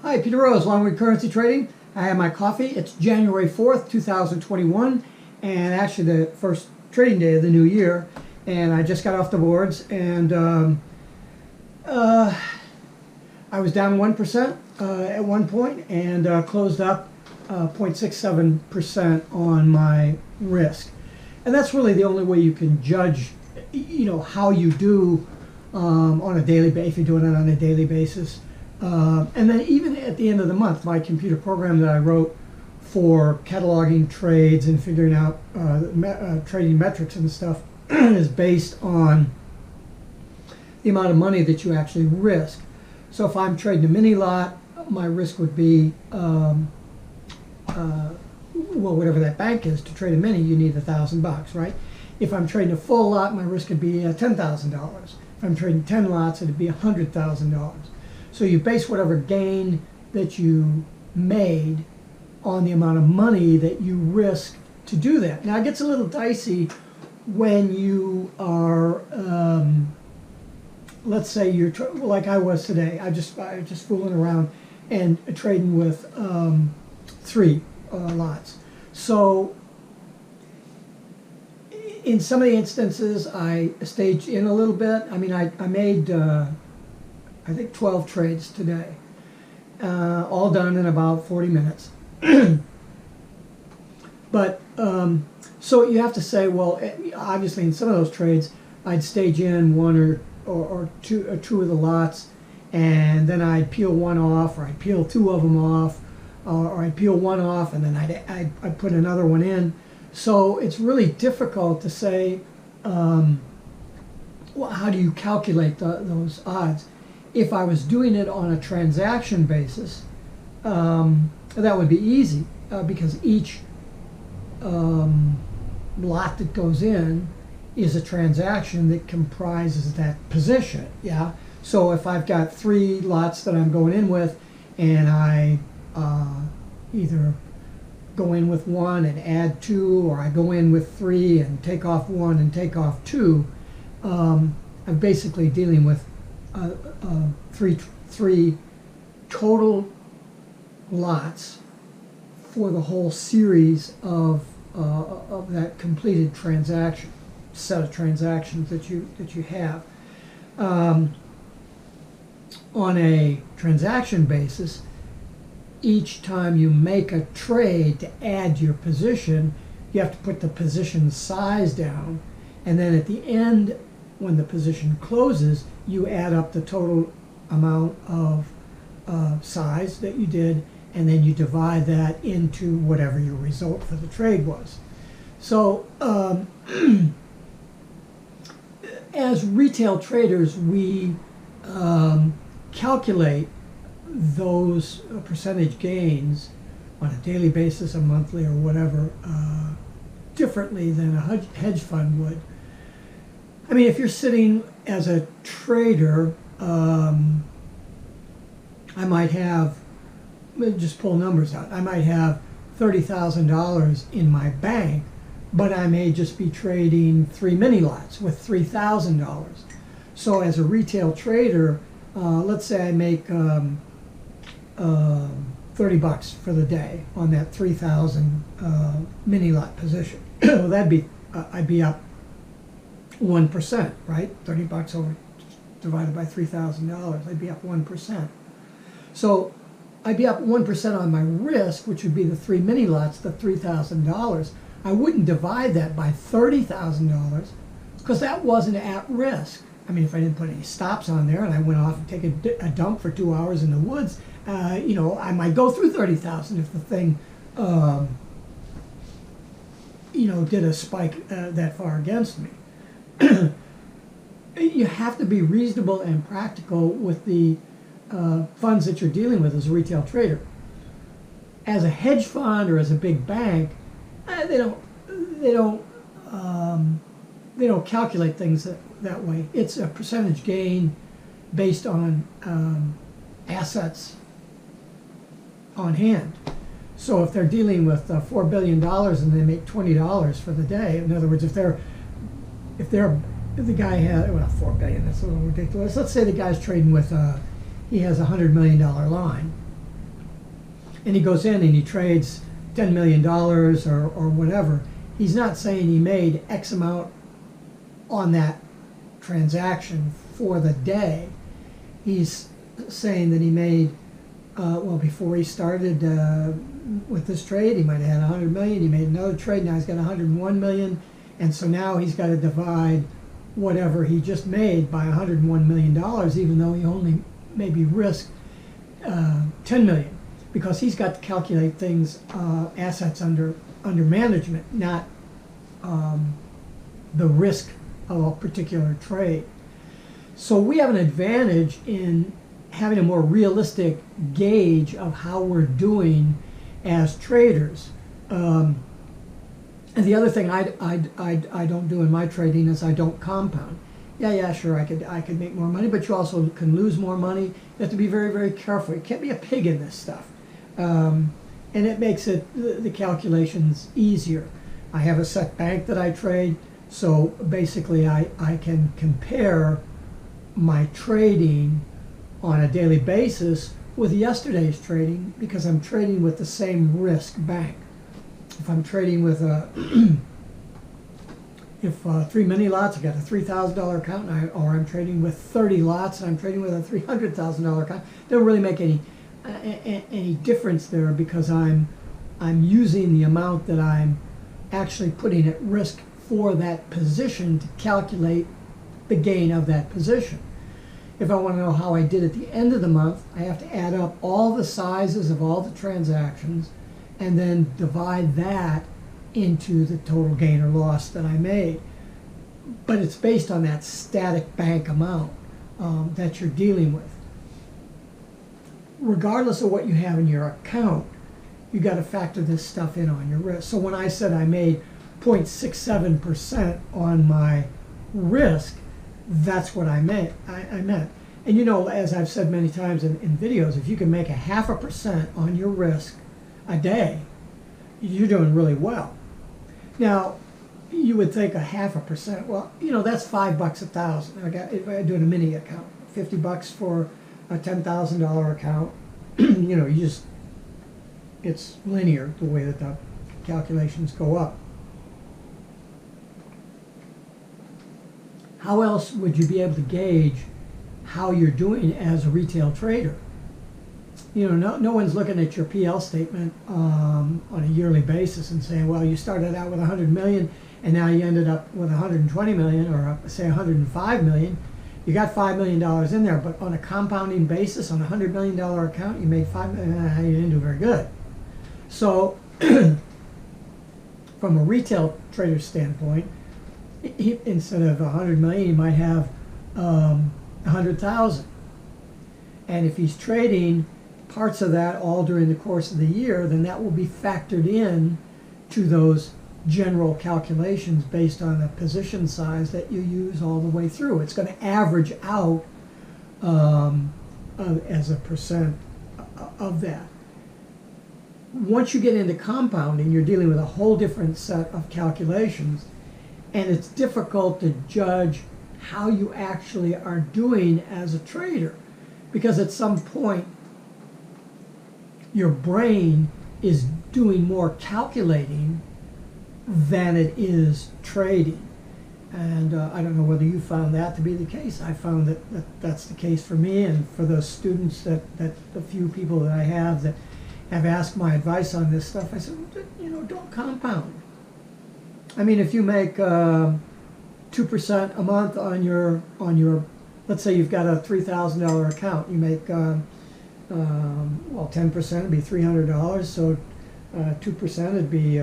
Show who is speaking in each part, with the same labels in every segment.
Speaker 1: Hi, Peter Rose, Longwood Currency Trading. I have my coffee. It's January 4th, 2021, and actually the first trading day of the new year. And I just got off the boards, and I was down 1% at one point, and closed up 0.67% on my risk. And that's really the only way you can judge, how you do on a daily basis, if you're doing it on a daily basis. And then even at the end of the month, my computer program that I wrote for cataloging trades and figuring out trading metrics and stuff is based on the amount of money that you actually risk. So if I'm trading a mini lot, my risk would be, whatever that bank is. To trade a mini, you need $1,000, right? If I'm trading a full lot, my risk would be $10,000. If I'm trading 10 lots, it'd be $100,000. So you base whatever gain that you made on the amount of money that you risk to do that. Now it gets a little dicey when you are, let's say you're like I was today. I was just fooling around and trading with 3 lots. So in some of the instances, I staged in a little bit. I mean, I made I think 12 trades today, all done in about 40 minutes. But so you have to say, well, obviously in some of those trades, I'd stage in one or two of the lots, and then I'd peel one off, or I'd peel 2 of them off, or I'd peel one off, and then I'd put another one in. So it's really difficult to say, well, how do you calculate those odds? If I was doing it on a transaction basis, that would be easy because each lot that goes in is a transaction that comprises that position. Yeah. So if I've got 3 lots that I'm going in with, and I either go in with 1 and add 2, or I go in with 3 and take off 1 and take off 2, I'm basically dealing with three total lots for the whole series of that completed transaction, set of transactions that you have. On a transaction basis, each time you make a trade to add your position, you have to put the position size down, and then at the end, when the position closes, you add up the total amount of size that you did, and then you divide that into whatever your result for the trade was. So as retail traders, we calculate those percentage gains on a daily basis, a monthly, or whatever, differently than a hedge fund would. I mean, if you're sitting as a trader, I might have, just pull numbers out, I might have $30,000 in my bank, but I may just be trading 3 mini lots with $3,000. So as a retail trader, let's say I make $30 for the day on that 3,000 mini lot position. Well, I'd be up 1%, right? $30 over divided by $3,000, I'd be up 1%. So I'd be up 1% on my risk, which would be the 3 mini lots, the $3,000. I wouldn't divide that by $30,000 because that wasn't at risk. I mean, if I didn't put any stops on there and I went off and take a dump for 2 hours in the woods, I might go through 30,000 if the thing, did a spike that far against me. You have to be reasonable and practical with the funds that you're dealing with as a retail trader. As a hedge fund or as a big bank, they don't calculate things that way. It's a percentage gain based on assets on hand. So if they're dealing with $4 billion and they make $20 for the day, in other words, if the guy has, well, $4 billion, that's a little ridiculous. Let's say the guy's trading with, he has a $100 million line, and he goes in and he trades $10 million or whatever, he's not saying he made X amount on that transaction for the day. He's saying that he made, well, before he started with this trade, he might have had 100 million. He made another trade. Now he's got 101 million. And so now he's got to divide whatever he just made by $101 million, even though he only maybe risked 10 million, because he's got to calculate things, assets under management, not the risk of a particular trade. So we have an advantage in having a more realistic gauge of how we're doing as traders. And the other thing I don't do in my trading is I don't compound. Yeah, sure, I could make more money, but you also can lose more money. You have to be very, very careful. You can't be a pig in this stuff. And it makes the calculations easier. I have a set bank that I trade, so basically I can compare my trading on a daily basis with yesterday's trading because I'm trading with the same risk bank. If I'm trading with three mini lots, I got a $3,000 account, or I'm trading with 30 lots and I'm trading with a $300,000 account, it doesn't really make any difference there because I'm using the amount that I'm actually putting at risk for that position to calculate the gain of that position. If I want to know how I did at the end of the month, I have to add up all the sizes of all the transactions and then divide that into the total gain or loss that I made. But it's based on that static bank amount that you're dealing with. Regardless of what you have in your account, you got to factor this stuff in on your risk. So when I said I made 0.67% on my risk, that's what I meant. I meant. And you know, as I've said many times in videos, if you can make 0.5% on your risk a day, you're doing really well. Now, you would think 0.5%, well, you know, that's $5 a thousand. If I do a mini account, $50 for a $10,000 account, you know, it's linear the way that the calculations go up. How else would you be able to gauge how you're doing as a retail trader? You know, no one's looking at your PL statement on a yearly basis and saying, well, you started out with 100 million and now you ended up with 120 million, or say 105 million. You got $5 million in there, but on a compounding basis, on a $100 million account, you made $5 million. You didn't do very good. So, from a retail trader standpoint, instead of 100 million, he might have 100,000. And if he's trading parts of that all during the course of the year, then that will be factored in to those general calculations based on the position size that you use all the way through. It's going to average out as a percent of that. Once you get into compounding, you're dealing with a whole different set of calculations, and it's difficult to judge how you actually are doing as a trader, because at some point your brain is doing more calculating than it is trading. And I don't know whether you found that to be the case. I found that that's the case for me, and for those students, that the few people that I have that have asked my advice on this stuff, I said, you know, don't compound. I mean, if you make 2% a month on your, let's say you've got a $3,000 account, you make well, 10% would be $300, so 2% would be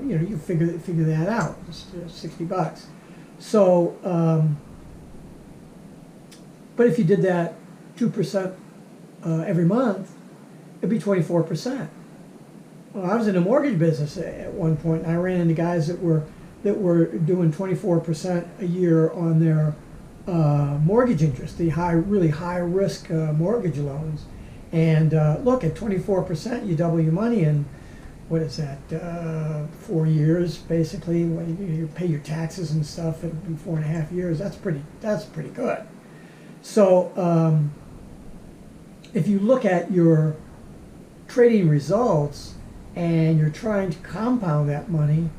Speaker 1: you know, you figure that out. It's $60. So, but if you did that 2% every month, it'd be 24%. Well, I was in the mortgage business at one point, and I ran into guys that were doing 24% a year on their mortgage interest, the really high risk mortgage loans. And look, at 24%, you double your money in, what is that, 4 years basically. When you pay your taxes and stuff in 4.5 years, that's pretty good. So if you look at your trading results and you're trying to compound that money,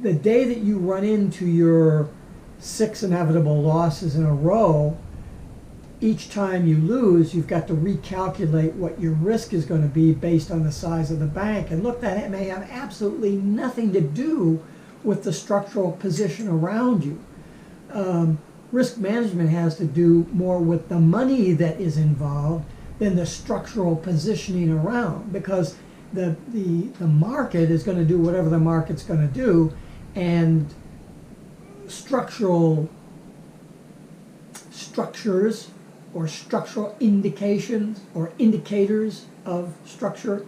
Speaker 1: the day that you run into your 6 inevitable losses in a row, each time you lose, you've got to recalculate what your risk is going to be based on the size of the bank. And look, that may have absolutely nothing to do with the structural position around you. Risk management has to do more with the money that is involved than the structural positioning around, because the market is going to do whatever the market's going to do, and structures or structural indications or indicators of structure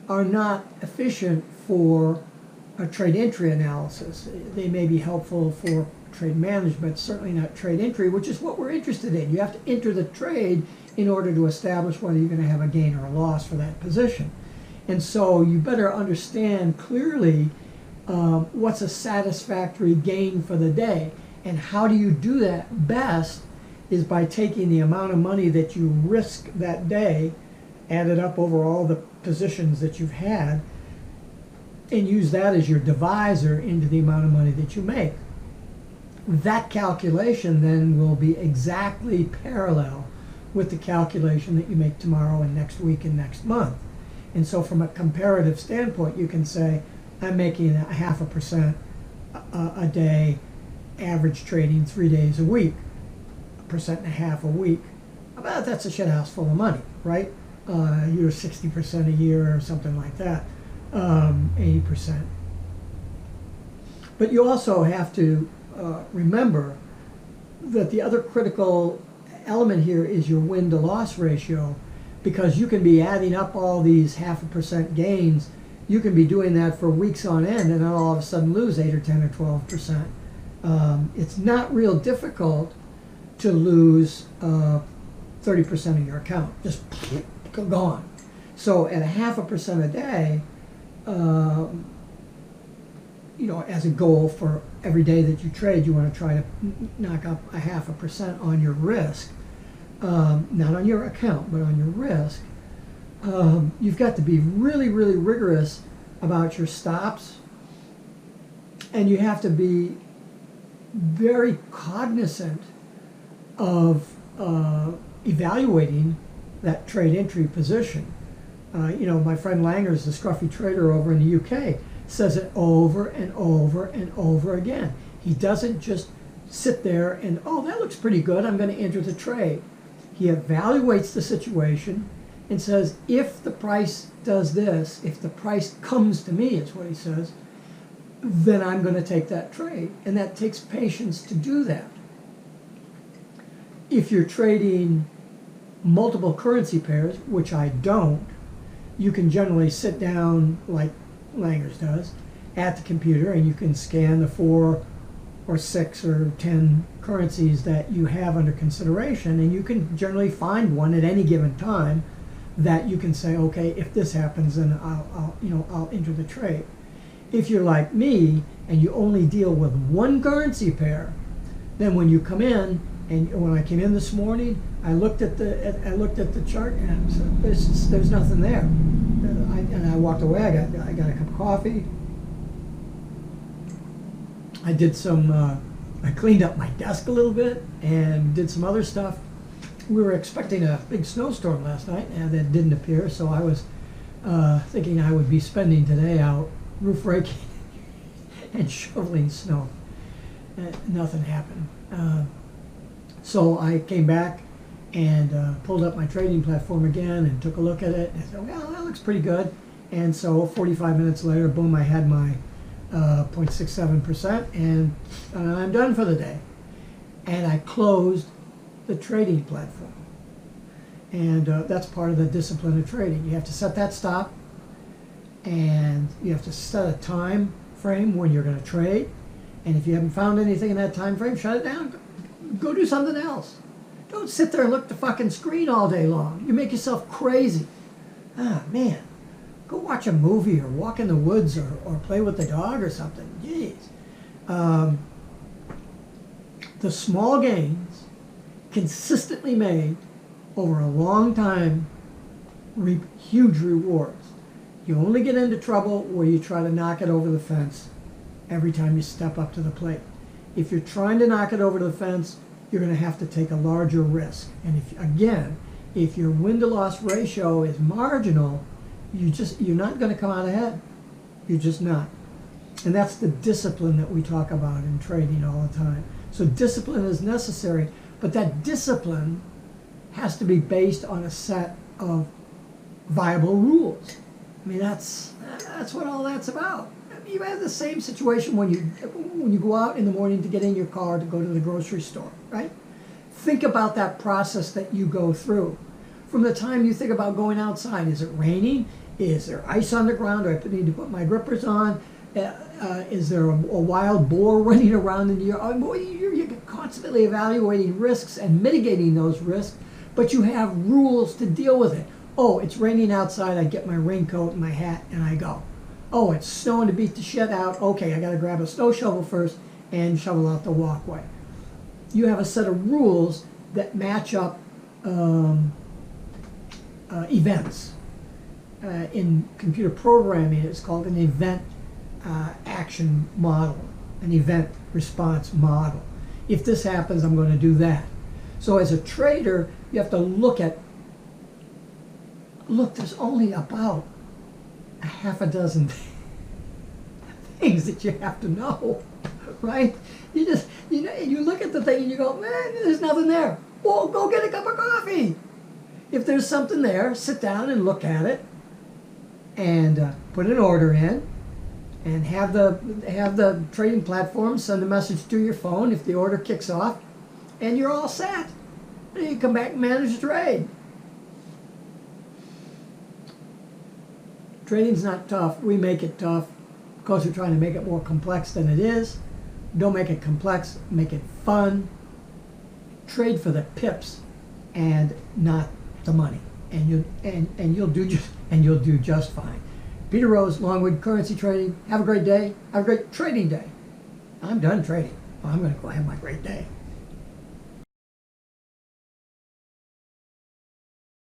Speaker 1: are not efficient for a trade entry analysis. They may be helpful for trade management, certainly not trade entry, which is what we're interested in. You have to enter the trade in order to establish whether you're going to have a gain or a loss for that position. And so you better understand clearly what's a satisfactory gain for the day. And how do you do that best is by taking the amount of money that you risk that day, added up over all the positions that you've had, and use that as your divisor into the amount of money that you make. That calculation then will be exactly parallel with the calculation that you make tomorrow and next week and next month. And so from a comparative standpoint, you can say, I'm making 0.5% a day, average trading 3 days a week, 1.5% a week. About that's a shithouse full of money, right? You're 60% a year or something like that, 80%. But you also have to remember that the other critical element here is your win to loss ratio, because you can be adding up all these 0.5% gains. You can be doing that for weeks on end and then all of a sudden lose 8 or 10 or 12%. It's not real difficult to lose 30% of your account, just gone. So at 0.5% a day, as a goal for every day that you trade, you want to try to knock up 0.5% on your risk, not on your account, but on your risk. You've got to be really, really rigorous about your stops, and you have to be very cognizant of evaluating that trade entry position. My friend Langer's the scruffy trader over in the UK, says it over and over and over again. He doesn't just sit there and, oh, that looks pretty good, I'm going to enter the trade. He evaluates the situation and says, if the price does this, if the price comes to me, is what he says, then I'm going to take that trade. And that takes patience to do that. If you're trading multiple currency pairs, which I don't, you can generally sit down like Langer's does at the computer, and you can scan the 4 or 6 or 10 currencies that you have under consideration, and you can generally find one at any given time that you can say, okay, if this happens, then I'll enter the trade. If you're like me and you only deal with one currency pair, then when you come in, and when I came in this morning, I looked at the chart and said, there's nothing there. And I walked away. I got a cup of coffee. I did I cleaned up my desk a little bit and did some other stuff. We were expecting a big snowstorm last night, and it didn't appear, so I was thinking I would be spending today out roof raking and shoveling snow. Nothing happened. So I came back and pulled up my trading platform again and took a look at it and said, well, that looks pretty good. And so 45 minutes later, boom, I had my 0.67%, and I'm done for the day. And I closed the trading platform. And that's part of the discipline of trading. You have to set that stop, and you have to set a time frame when you're going to trade. And if you haven't found anything in that time frame, shut it down. Go do something else. Don't sit there and look at the fucking screen all day long. You make yourself crazy. Ah, man. Go watch a movie or walk in the woods or play with the dog or something. Jeez. The small gains consistently made over a long time reap huge rewards. You only get into trouble where you try to knock it over the fence every time you step up to the plate. If you're trying to knock it over the fence, you're going to have to take a larger risk. And if your win-to-loss ratio is marginal, you're not going to come out ahead. You're just not. And that's the discipline that we talk about in trading all the time. So discipline is necessary, but that discipline has to be based on a set of viable rules. I mean, that's what all that's about. I mean, you have the same situation when you go out in the morning to get in your car to go to the grocery store, right? Think about that process that you go through. From the time you think about going outside, is it raining? Is there ice on the ground? Do I need to put my grippers on? Is there a wild boar running around in the yard? You're constantly evaluating risks and mitigating those risks, but you have rules to deal with it. Oh, it's raining outside, I get my raincoat and my hat and I go. Oh, it's snowing to beat the shit out. Okay, I gotta grab a snow shovel first and shovel out the walkway. You have a set of rules that match up events. In computer programming, it's called an event action model, an event response model. If this happens, I'm going to do that. So as a trader, you have to look, there's only about a half a dozen things that you have to know, right? You look at the thing and you go, man, there's nothing there. Well, go get a cup of coffee. If there's something there, sit down and look at it and put an order in and have the trading platform send a message to your phone if the order kicks off, and you're all set. And you come back and manage the trade. Trading's not tough. We make it tough because we're trying to make it more complex than it is. Don't make it complex, make it fun. Trade for the pips and not the money, and you'll do just fine. Peter Rose, Longwood Currency Trading. Have a great day. Have a great trading day. I'm done trading. I'm going to go have my great day.